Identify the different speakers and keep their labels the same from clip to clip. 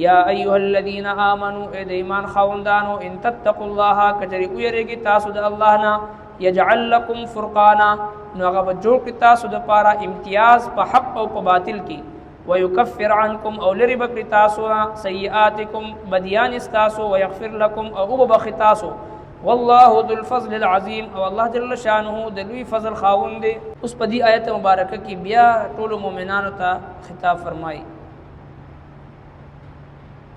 Speaker 1: یا ایها الذین آمنوا اے د ایمان خاوندانو ان تتقوا الله کجری ویریږي تاسو د الله نه یجعل لكم فرقانا نو هغه جوړ کی تاسو د پاره امتیاز په حق او په باطل کې ويكفر عنكم او لری بکری تاسو سیئاتکم بدیان استاسو ويغفر لكم او بخ تاسو والله ذو الفضل العظیم او الله جل شانه د لوی فضل خاوند دی. اوس په دې آیت مبارکه کې بیا ټول مؤمنانو ته خطاب فرمایي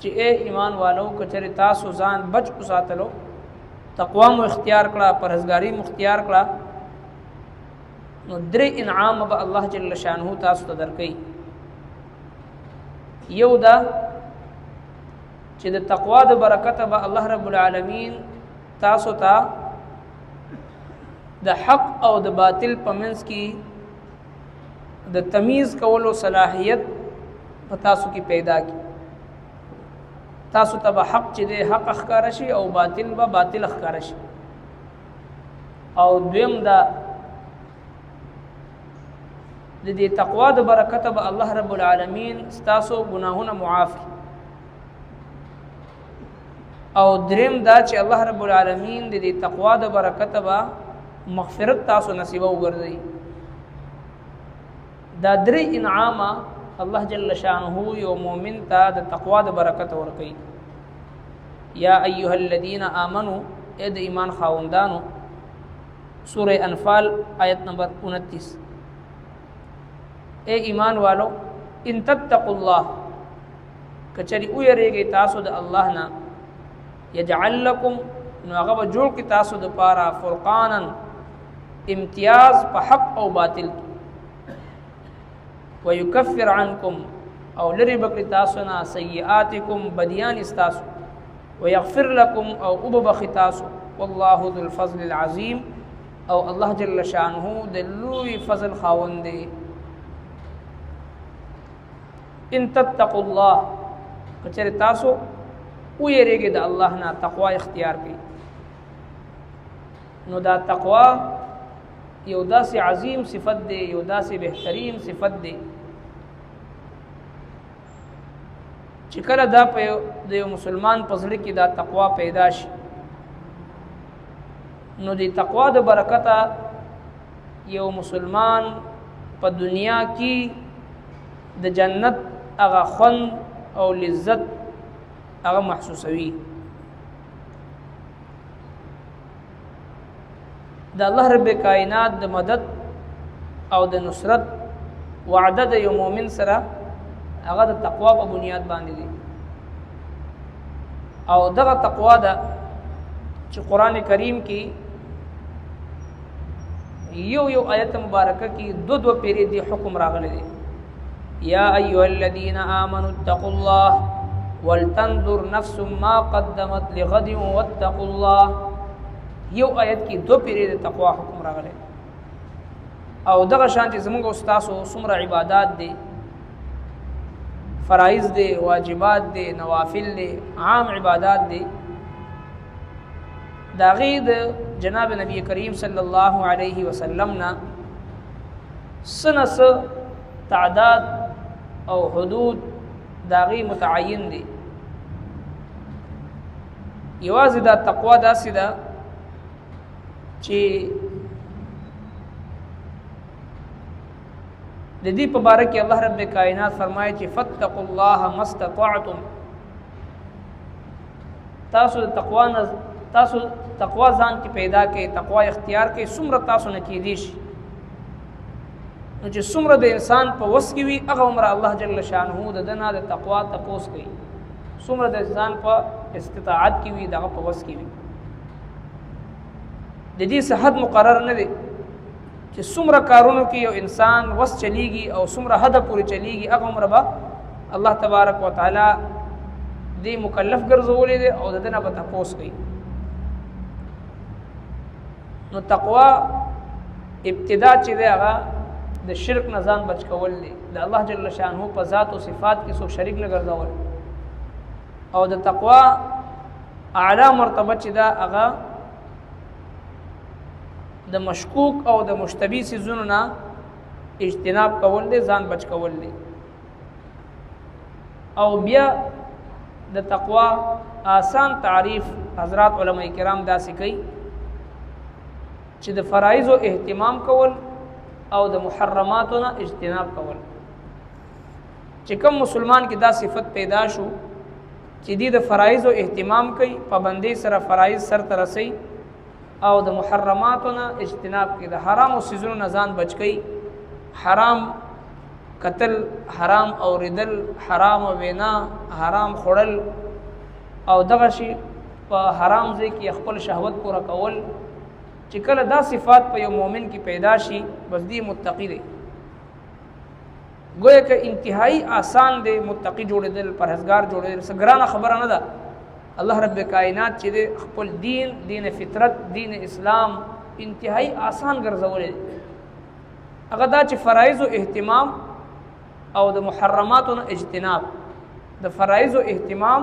Speaker 1: چې اے ایمان والو کچره تاسو ځان بچ کو ساتلو تقوا مو اختیار کړه پرهیزګاری مو اختیار کړه نو درې انعام به الله جل شانه تاسو ته درکړي. یو دا چې د تقوا د برکت به الله رب العالمین تاسو ته د حق او د باطل په منځ کې د تمیز کولو صلاحیت په تاسو کې پیدا کی. تاسو ته به حق چې د حق ښکار شي او باطل به باطل ښکار شي. او دویم دا د دې تقوا د برکت به الله رب العالمین ستاسو ګناهونه معاف کړي. او دریم دا چې الله رب العالمین د دې تقوا د برکت به مغفرت تاسو نصیب وګرځي. دا درې انعام الله جل شانه یو مؤمن ته د تقوا د برکت ورکړي. یا ایها الذین آمنوا اے د ایمان خاوندانو سورہ انفال آیت نمبر 29 اے ایمان والو ان تتقوا الله کچری او یریږي تاسو د الله نه یجعل لكم نو هغه جوړ کی تاسو د پاره فرقانا امتیاز په حق او باطل ويكفر عنكم او لری بکری تاسو نه سیئاتکم بدیان استاسو ويغفر لكم او وبخ تاسو والله ذو الفضل العظیم او الله جل شانه د لوی فضل خاوند دی. ان تتقوا الله کچره تاسو او یریږي د الله نه تقوا اختیار کړئ نو دا تقوا یو داسې عظیم صفت دی یو داسې بهترین صفت دی چې کله دا په د یو مسلمان په زړه کې دا تقوا پیدا شي نو د تقوا د برکته یو مسلمان په دنیا کې د جنت هغه خوند او لذت هغه محسوسوي. د الله رب کائنات د مدد او د نصرت وعده د یو مؤمن سره هغه د تقوا په بنیاد باندې دي. او دغه تقوا ده چې قران کریم کې یو آیت مبارکه کې دو پیری دی حکم راغلی دی. یا ایها الذین آمنوا اتقوا الله ولتنظر نفس ما قدمت لغد واتقوا الله. یو آیت کې دو پیری د تقوا حکم راغلی او دغه شان چې زموږ استادو څومره عبادت دي فرایض دي واجبات دي نوافل دي عام عبادت دي داغه د جناب نبی کریم صلی الله علیه وسلم نا سنس تعداد او حدود داغه متعین دي. یوازې دا تقوا داسې ده چې د دې په باره کې الله رب کائنات فرمایي چې فتقوا الله ما استطعتم. تاسو تقوا ځان کې پیدا کړئ تقوا اختیار کړئ څومره تاسو نه کېدی شي نو چې څومره د انسان په وس کې وي هغه عمر الله جل شانه د دنا د تقوا تپوس کوي څومره د انسان په استطاعت کې وي دغه په وس کې وي. د دې صحت مقرر نه دی چې څومره کارونو کې یو انسان وس چلیږي او څومره حد پورې چلیږي هغه عمر به الله تبارک وتعالى دې مکلف ګرځولې دي او د دنا په تپوس کوي. نو تقوا ابتدا چې دی هغه د شرک نه ځان بچ کول دي د الله جل شانه په ذات او صفات کې څو شریک نه ګرځول او د تقوا اعلی مرتبه چې دا هغه د مشکوک او د مشتبه سيزونو نه اجتناب کول دي ځان بچ کول دي. او بیا د تقوا آسان تعریف حضرات علماء کرام داسې کوي چې د فرایض او اهتمام کول او د محرماتو نه اجتناب کول. چې کوم مسلمان کې دا صفت پیدا شو چې دی د فرایض او اهتمام کوي، پابندۍ سره فرایض سر ته رسي او د محرماتو نه اجتناب کوي، د حرام او سيزونو نه ځان بچ کوي، حرام قتل، حرام اوریدل، حرام وینا، حرام خورل او دغه شی په حرام ځای کې خپل شهوت پوره کول. چې کله دا صفات په یو مؤمن کې پیدا شي بس دی متقی دی. گویا که انتہائی آسان دی متقی جوړېدل، پرهیزګار جوړېدل، څه ګرانه خبره نه ده. الله رب کائنات چې دی خپل دین فطرت، دین اسلام انتہائی آسان ګرځولی دی. هغه دا چې فرایض او اهتمام او د محرماتو نه اجتناب، د فرایض او اهتمام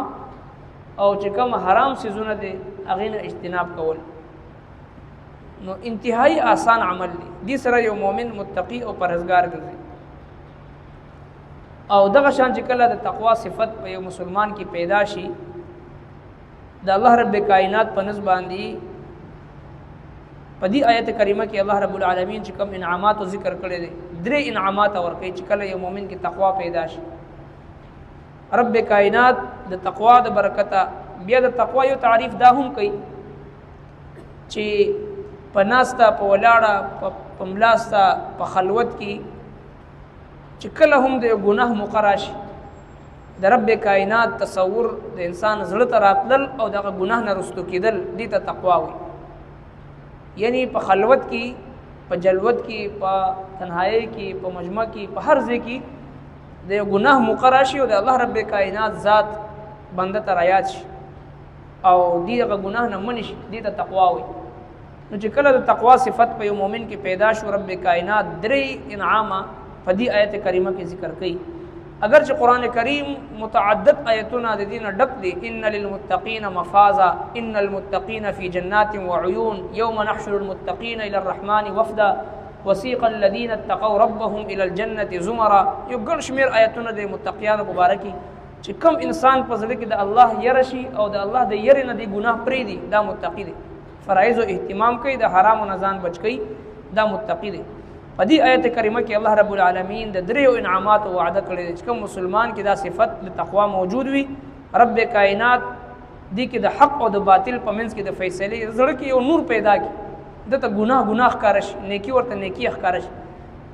Speaker 1: او چې کوم حرام سيزونه دي هغې نه اجتناب کول، نو انتہائی آسان عمل دی. دې سره یو مؤمن متقی او پرهیزګار ګرځي. او دغه شان چې کله د تقوا صفت په یو مسلمان کې پیدا شي، د الله رب کائنات په نسبت باندې په دې آیت کریمه کې الله رب العالمین چې کوم انعامات ذکر کړي دي، درې انعامات ورکړي چې کله یو مؤمن کې تقوا پیدا شي. رب کائنات د تقوا د برکته بیا د تقوا یو تعریف دا هم کوي چې په ناسته، په ولاړه، په ملاسته، په خلوت کې چې کله هم د ګناه مقراشي، د رب کائنات تصور د انسان زړه ته راتلل او دغه ګناه نه رستو کېدل، دې ته تقوا وي. یعنی په خلوت کې، په جلوت کې، په تنهایی کې، په مجمع کې، په هر ځای کې د ګناه مقراشي او د الله رب کائنات ذات بنده ته رایاد شي او دغه ګناه نه منې شي، دې ته تقوا وي. نو چې کله د تقوا صفت په یو مؤمن کې پیدا شو، رب کائنات درې انعامه په دې آیت کریمه کې ذکر کړي. اگر چې قرآن کریم متعدد آیتونه د دې نه ډک دي، ان للمتقین مفازا، ان المتقین فی جنات وعیون، یوم نحشر المتقین الى الرحمن وفدا، وسیق الذین اتقوا ربهم الى الجنة زمرا، یو ګڼ شمېر آیتونه د متقیانو مبارکي چې کم انسان په زړه کې د الله یره شي او د الله د یرې نه د ګناه پرېږدي، دا متقی دی. فرایض او اهتمام کوي، د حرامو نه ځان بچ کوي، دا متقی دی. په دې آیت کریمه کې الله رب العالمین د دریو انعاماتو وعده کړی دی چې کوم مسلمان کې دا صفت د تقوا موجود وي، رب کائنات دې کې د حق او د باطل په منځ کې د فیصلې زړه کې یو نور پیدا کړي، دته ګناه ښکاره شي، نیکي ورته نیکي ښکاره شي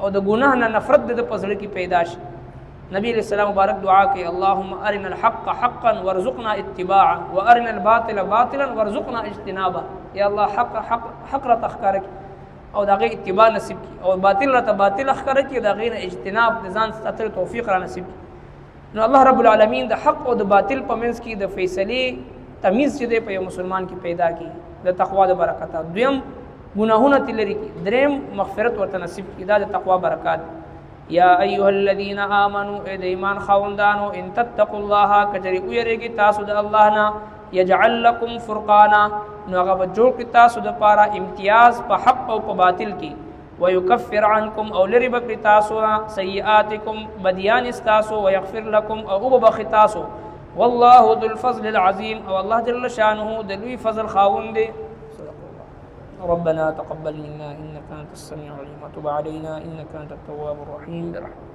Speaker 1: او د ګناه نه نفرت د په زړه کې پیدا شي. نبی علیہ السلام مبارک دعا کوي، اللهم ارنا الحق حقا وارزقنا اتباعه وارنا الباطل باطلا وارزقنا اجتنابه. یا الله حق را تخکاره کی او دغه اتباع نصیب کی، او باطل را باطل ښکاره کی، دغه نه اجتناب د ځان ساتلو توفیق را نصیب کی. نو الله رب العالمین د حق او د باطل په منځ کې د فیصلې تمیز چې دی په یو مسلمان کې پیدا کی د تقوا د برکته. دویم ګناهونه تلری کی، دریم مغفرت ورته نصیب کی، دا د تقوا برکات. یا ایها الذین آمنوا اے د ایمان خاوندانو، ان تتقوا الله کجری ویریږي تاسو د الله نه، یجعل لكم فرقانا، نو هغه به جوړ کړي تاسو دپاره امتیاز په حق او په باطل کې، ویکفر عنکم او لرې به کړي تاسو نه سیئاتکم بدیان ستاسو، ویغفر لکم او وببخښي تاسو، والله ذو الفضل العظیم، او الله جل شانه د لوی فضل خاوند دی. ربنا تقبل منا انك انت السميع العليم وتب علينا انك انت التواب الرحيم برحمتك.